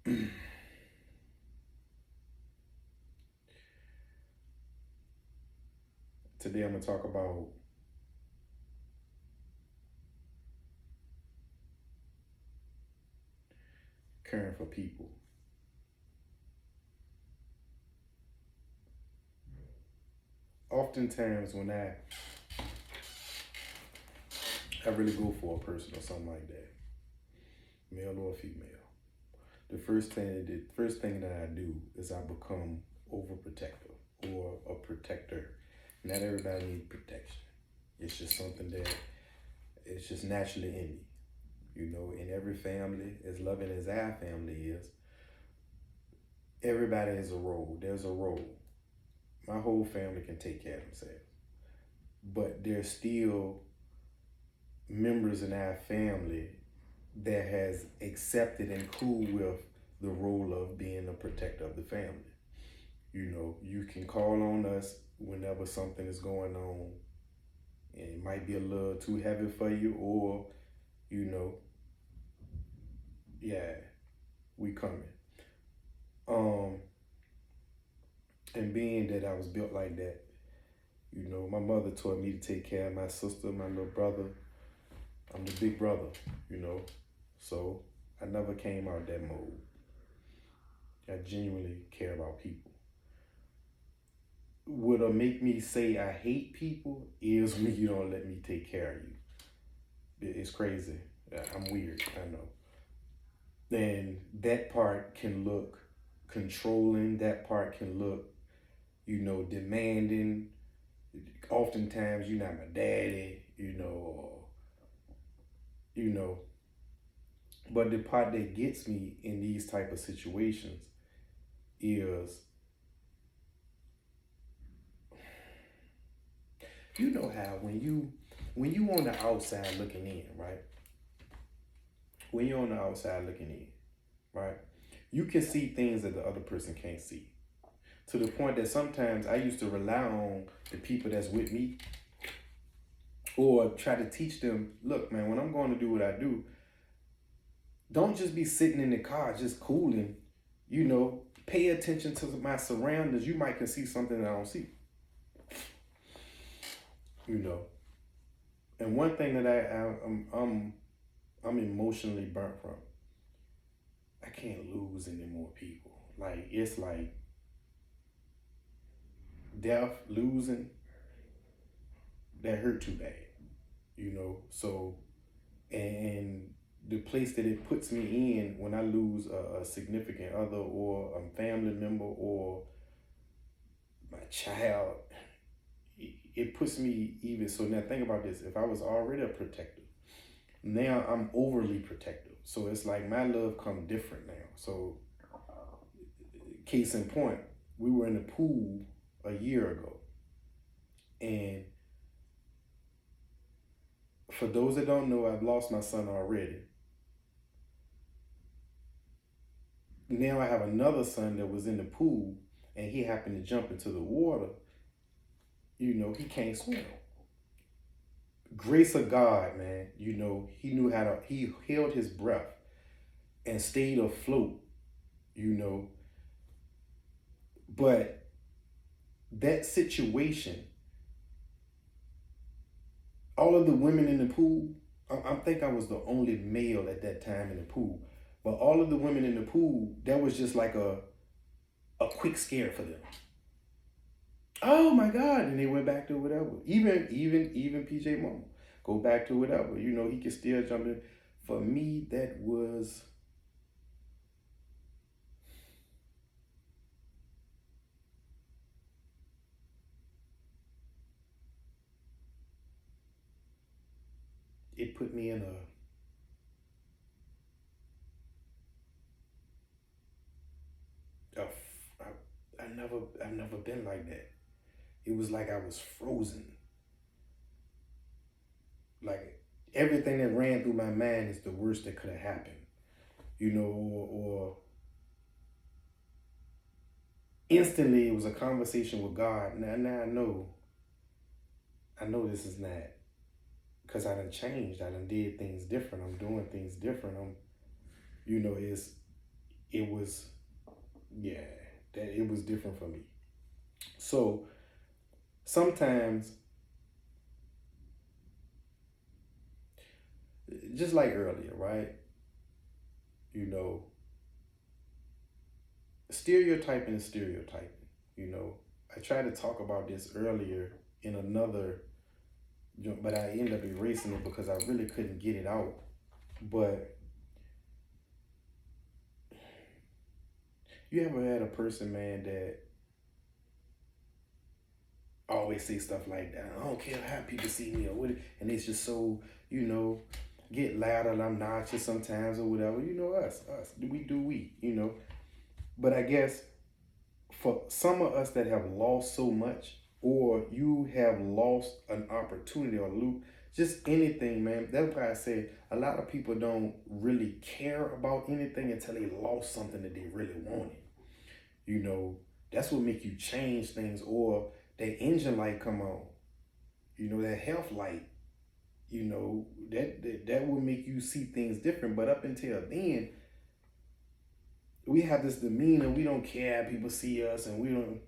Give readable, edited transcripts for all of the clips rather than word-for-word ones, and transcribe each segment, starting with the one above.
Today I'm gonna talk about caring for people. Oftentimes when I really go for a person or something like that, male or female, the first thing that I do is I become overprotective or a protector. Not everybody needs protection. It's just something that it's just naturally in me. In every family, as loving as our family is, everybody has a role. There's a role. My whole family can take care of themselves, but there's still members in our family that has accepted and cool with the role of being a protector of the family. You can call on us whenever something is going on and it might be a little too heavy for you, or, you know, yeah, we coming. Um, and being that I was built like that, my mother taught me to take care of my sister, my little brother. I'm the big brother, you know. So I never came out that mode. I genuinely care about people. What'll make me say I hate people is when you don't let me take care of you. It's crazy. I'm weird, I know. And that part can look controlling. That part can look, demanding. Oftentimes, you're not my daddy, or, you know. But the part that gets me in these type of situations is, how when you on the outside looking in, right? When you're on the outside looking in, right? You can see things that the other person can't see. To the point that sometimes I used to rely on the people that's with me or try to teach them, look, man, when I'm going to do what I do, don't just be sitting in the car just cooling, pay attention to my surroundings. You might can see something that I don't see, you know. And one thing that I'm emotionally burnt from, I can't lose any more people. Like, it's like death, losing, that hurt too bad, So, and the place that it puts me in when I lose a significant other or a family member or my child, it puts me even. So now think about this. If I was already a protector, now I'm overly protective. So it's like my love come different now. So case in point, we were in the pool a year ago. And for those that don't know, I've lost my son already. Now I have another son that was in the pool and he happened to jump into the water. He can't swim. Grace of God, man. He knew he held his breath and stayed afloat, you know. But that situation, all of the women in the pool, I think I was the only male at that time in the pool, but all of the women in the pool, that was just like a quick scare for them. Oh my God. And they went back to whatever. Even PJ Mama. Go back to whatever. He can still jump in. For me, that was it put me in a I've never been like that. It was like I was frozen. Like everything that ran through my mind is the worst that could have happened. Or instantly it was a conversation with God. Now I know this is not because I done changed. I done did things different. I'm doing things different. It's it was, yeah, that it was different for me. So sometimes, just like earlier, right? You know, stereotyping is stereotyping. You know, I tried to talk about this earlier in another, but I ended up erasing it because I really couldn't get it out. But you ever had a person, man, that always say stuff like that? I don't care how people see me or what, and it's just so, you know, get louder and I'm obnoxious sometimes or whatever. You know, us, we, you know. But I guess for some of us that have lost so much, or you have lost an opportunity or lose just anything, man. That's why I say a lot of people don't really care about anything until they lost something that they really wanted. You know, that's what make you change things, or that engine light come on. You know, that health light. You know, that will make you see things different. But up until then, we have this demeanor. We don't care how people see us, and we don't.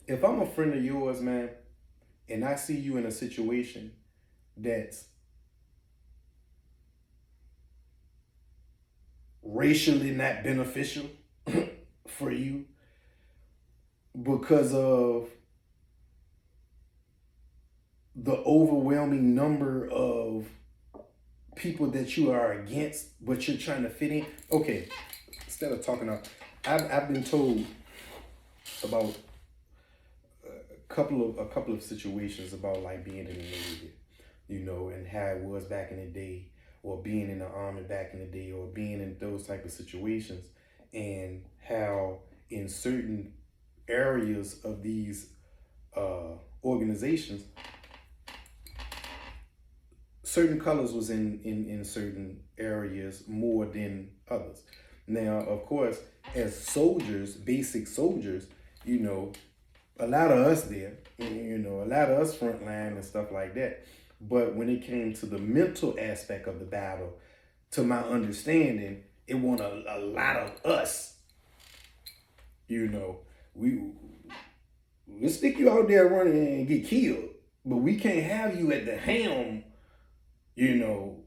If I'm a friend of yours, man, and I see you in a situation that's racially not beneficial for you because of the overwhelming number of people that you are against, but you're trying to fit in. Okay, instead of talking up, I've been told about a couple of situations about like being in the Navy, you know, and how it was back in the day, or being in the Army back in the day, or being in those type of situations, and how in certain areas of these organizations, certain colors was in certain areas more than others. Now, of course, as soldiers, basic soldiers, you know, a lot of us there, you know, a lot of us frontline and stuff like that. But when it came to the mental aspect of the battle, to my understanding, it won a lot of us. You know, we'll stick you out there running and get killed, but we can't have you at the helm, you know,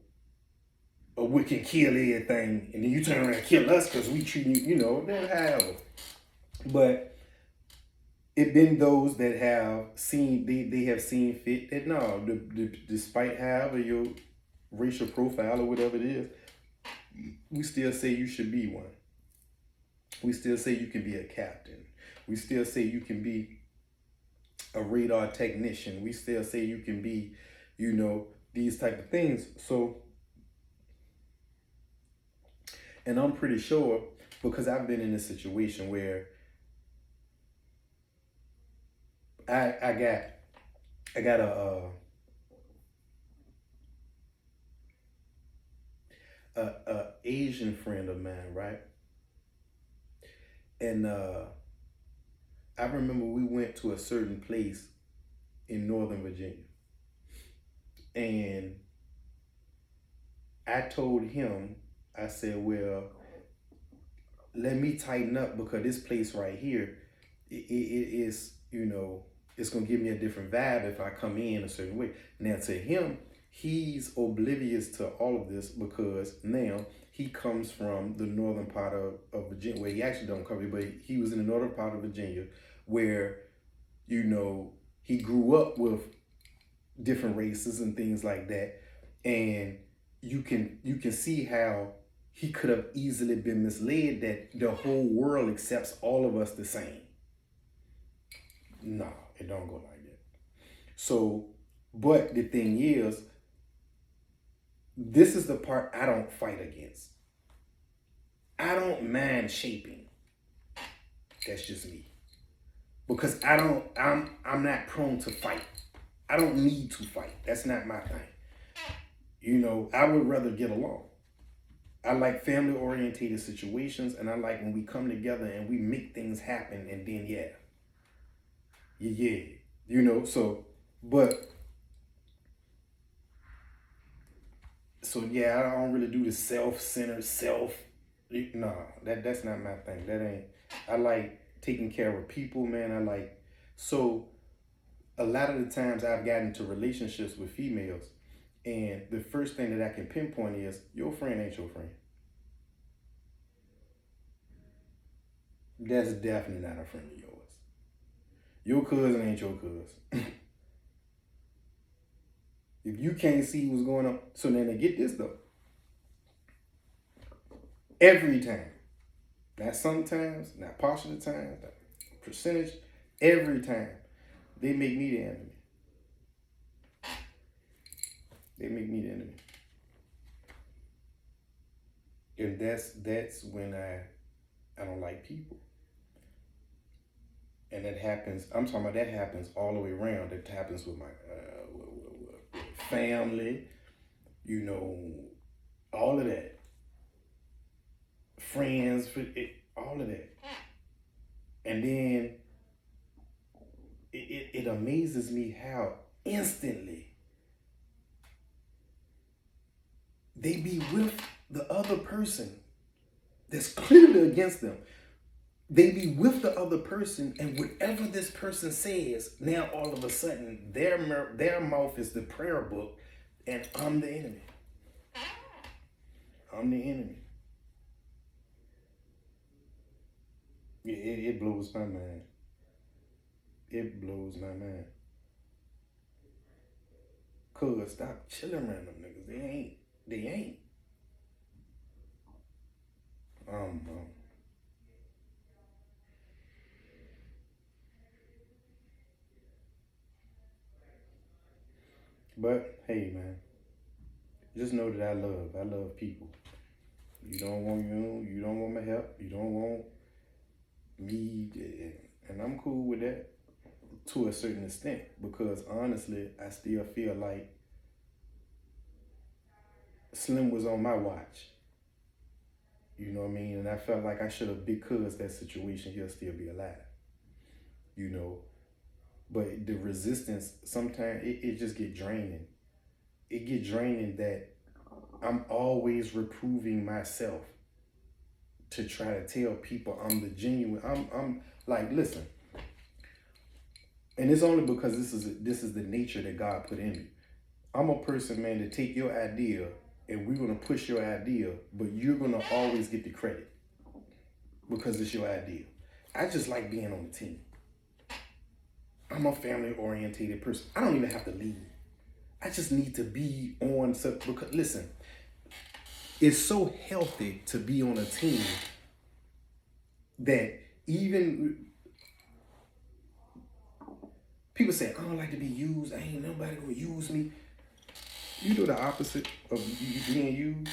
or we can kill everything, and then you turn around and kill us because we treat you, you know, however. But it been those that have seen, they have seen fit that no, despite however your racial profile or whatever it is, we still say you should be one. We still say you can be a captain. We still say you can be a radar technician. We still say you can be, you know, these type of things. So, and I'm pretty sure, because I've been in a situation where I got a Asian friend of mine, right? And I remember we went to a certain place in Northern Virginia, and I told him, I said, well, let me tighten up because this place right here, it is, you know, it's gonna give me a different vibe if I come in a certain way. Now to him, he's oblivious to all of this because now he comes from the northern part of Virginia, where he actually don't come, but he was in the northern part of Virginia where, you know, he grew up with different races and things like that. And you can see how he could have easily been misled that the whole world accepts all of us the same. No, it don't go like that. So, but the thing is, this is the part I don't fight against. I don't mind shaping. That's just me. Because I'm not prone to fight. I don't need to fight. That's not my thing. You know, I would rather get along. I like family orientated situations, and I like when we come together and we make things happen, and then yeah, you know. But so yeah, I don't really do the self-centered self. No, that's not my thing. That ain't. I like taking care of people, man. I like so a lot of the times I've gotten into relationships with females, and the first thing that I can pinpoint is your friend ain't your friend. That's definitely not a friend of yours. Your cousin ain't your cousin. If you can't see what's going on, so then they get this though. Every time, not sometimes, not partial of the time, not percentage, every time, they make me the enemy. They make me the enemy. And that's when I don't like people. And that happens. I'm talking about that happens all the way around. That happens with my family, you know, all of that, friends, all of that. And then it amazes me how instantly they be with the other person that's clearly against them. They be with the other person, and whatever this person says, now all of a sudden their mouth is the prayer book, and I'm the enemy. I'm the enemy. It blows my mind. It blows my mind. Cuz stop chilling around them niggas. They ain't. They ain't. Um, um, but hey, man, just know that I love people. You don't want you don't want my help. You don't want me, and I'm cool with that to a certain extent because honestly, I still feel like Slim was on my watch. You know what I mean? And I felt like I should have, because that situation, he'll still be alive. You know, but the resistance sometimes it just get draining. It get draining that I'm always reproving myself to try to tell people I'm the genuine. I'm like, listen, and it's only because this is the nature that God put in me. I'm a person, man, to take your idea and we're gonna push your idea, but you're gonna always get the credit because it's your idea. I just like being on the team. I'm a family orientated person. I don't even have to lead. I just need to be on some because listen, it's so healthy to be on a team that even people say, I don't like to be used. I ain't nobody gonna use me. You know the opposite of being used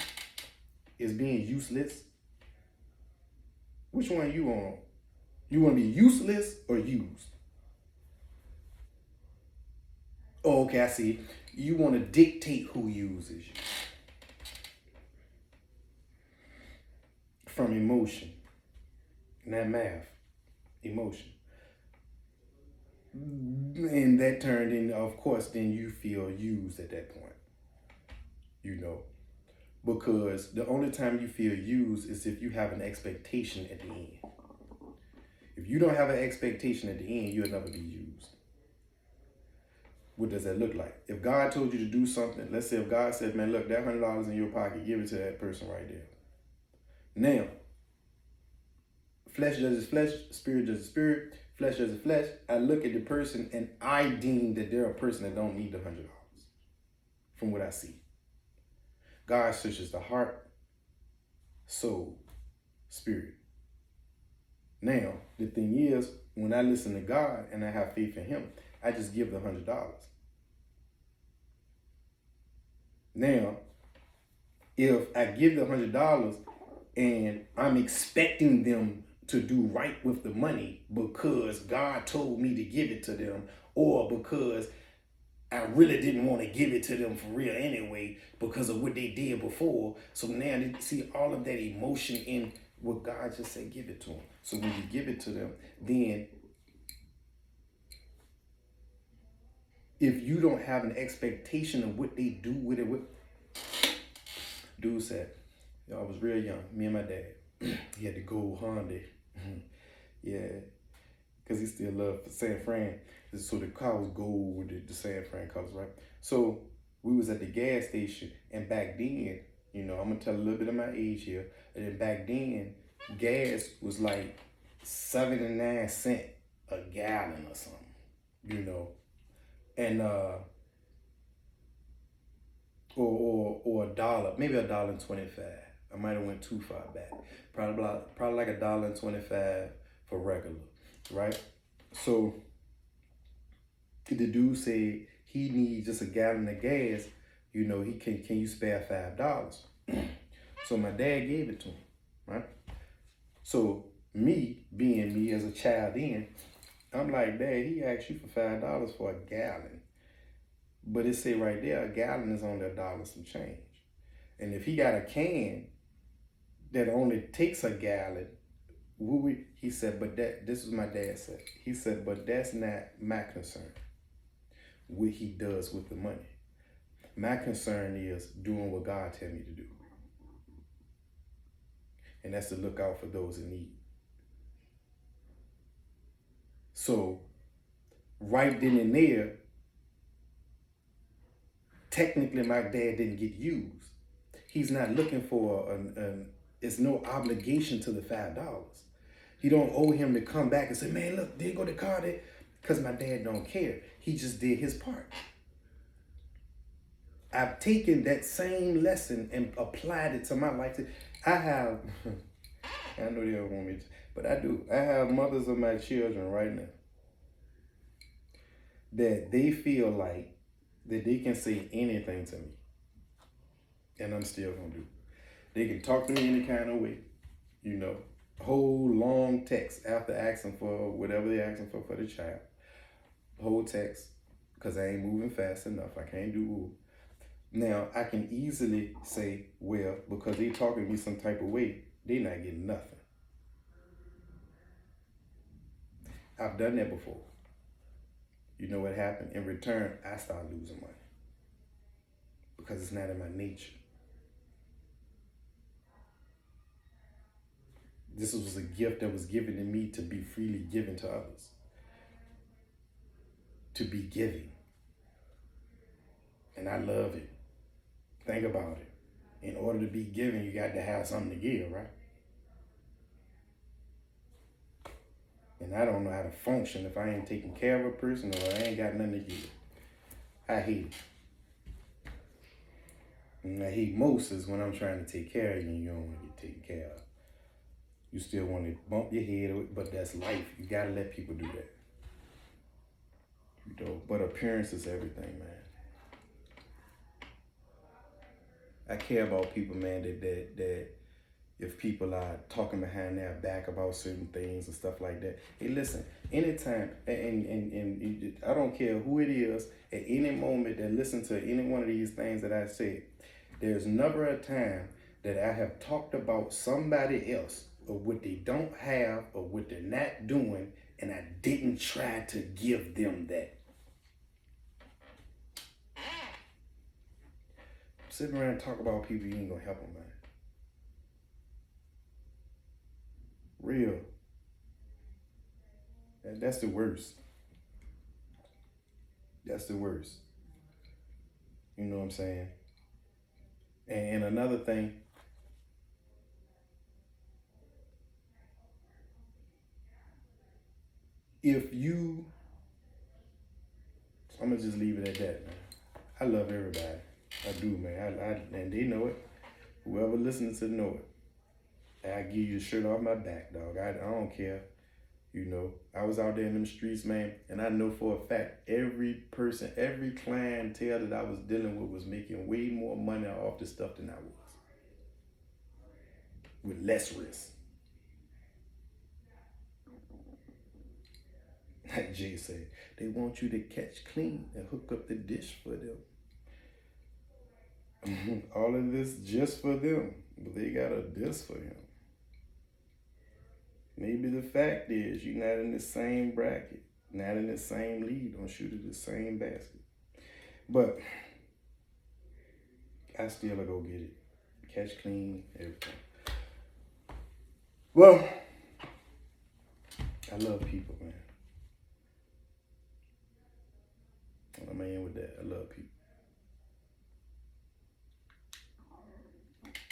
is being useless. Which one you on? You want to be useless or used? Oh, okay, I see. You want to dictate who uses you from emotion, not math, emotion. And that turned in, of course, then you feel used at that point, you know, because the only time you feel used is if you have an expectation at the end. If you don't have an expectation at the end, you'll never be used. What does that look like? If God told you to do something, let's say if God said, man, look, that $100 in your pocket, give it to that person right there. Now, flesh judges flesh, spirit judges spirit, flesh judges flesh. I look at the person and I deem that they're a person that don't need the $100 from what I see. God searches the heart, soul, spirit. Now, the thing is, when I listen to God and I have faith in him, I just give the $100. Now, if I give the $100 and I'm expecting them to do right with the money because God told me to give it to them, or because I really didn't want to give it to them for real anyway because of what they did before. So now they see all of that emotion in what God just said, give it to them. So when you give it to them, then if you don't have an expectation of what they do with it, dude said, I was real young, me and my dad. He had the gold Honda. Yeah, because he still loved San Fran. So the car was gold with the San Fran colors, right? So we was at the gas station, and back then, I'm gonna tell a little bit of my age here. And then back then, gas was like 79 cents a gallon or something, and or a dollar, maybe $1.25. I might have went too far back. Probably like $1.25 for regular, right? So the dude said he needs just a gallon of gas. He can you spare $5? So my dad gave it to him, right? So me being me as a child then, I'm like, Dad, he asked you for $5 for a gallon. But it say right there, a gallon is only $1 some change. And if he got a can that only takes a gallon, he said, but this is my dad said. He said, but that's not my concern, what he does with the money. My concern is doing what God tell me to do. And that's to look out for those in need. So right then and there, technically my dad didn't get used. He's not looking for it's no obligation to the $5. He don't owe him to come back and say, man, look, there go the car there. Because my dad don't care. He just did his part. I've taken that same lesson and applied it to my life. I have, I know they don't want me to, but I do. I have mothers of my children right now that they feel like that they can say anything to me. And I'm still going to do. They can talk to me any kind of way, whole long text after asking for whatever they're asking for the child. Whole text, because I ain't moving fast enough. I can't do. Now, I can easily say, well, because they talking to me some type of way, they not getting nothing. I've done that before. You know what happened? In return, I started losing money. Because it's not in my nature. This was a gift that was given to me to be freely given to others. To be giving. And I love it. Think about it. In order to be giving, you got to have something to give, right? And I don't know how to function if I ain't taking care of a person or I ain't got nothing to give. I hate it. And I hate most is when I'm trying to take care of you and you don't want to get taken care of. You still want to bump your head, but that's life. You got to let people do that. But appearance is everything, man. I care about people, man, that if people are talking behind their back about certain things and stuff like that. Hey, listen, anytime, and I don't care who it is, at any moment that listen to any one of these things that I said, there's never a time that I have talked about somebody else or what they don't have or what they're not doing, and I didn't try to give them that. Sitting around and talk about people, you ain't gonna help them, man. Real. That's the worst. That's the worst. You know what I'm saying? And another thing, I'm gonna just leave it at that, man. I love everybody. I do, man. And they know it. Whoever listens to know it. I give you the shirt off my back, dog. I don't care. I was out there in them streets, man, and I know for a fact every person, every clientele that I was dealing with was making way more money off the stuff than I was. With less risk. Like Jay said, they want you to catch clean and hook up the dish for them. All of this just for them, but they got a dish for him. Maybe the fact is you're not in the same bracket, not in the same league, don't shoot at the same basket. But I still go get it. Catch clean, everything. Well, I love people, man. I'm gonna end with that. I love people.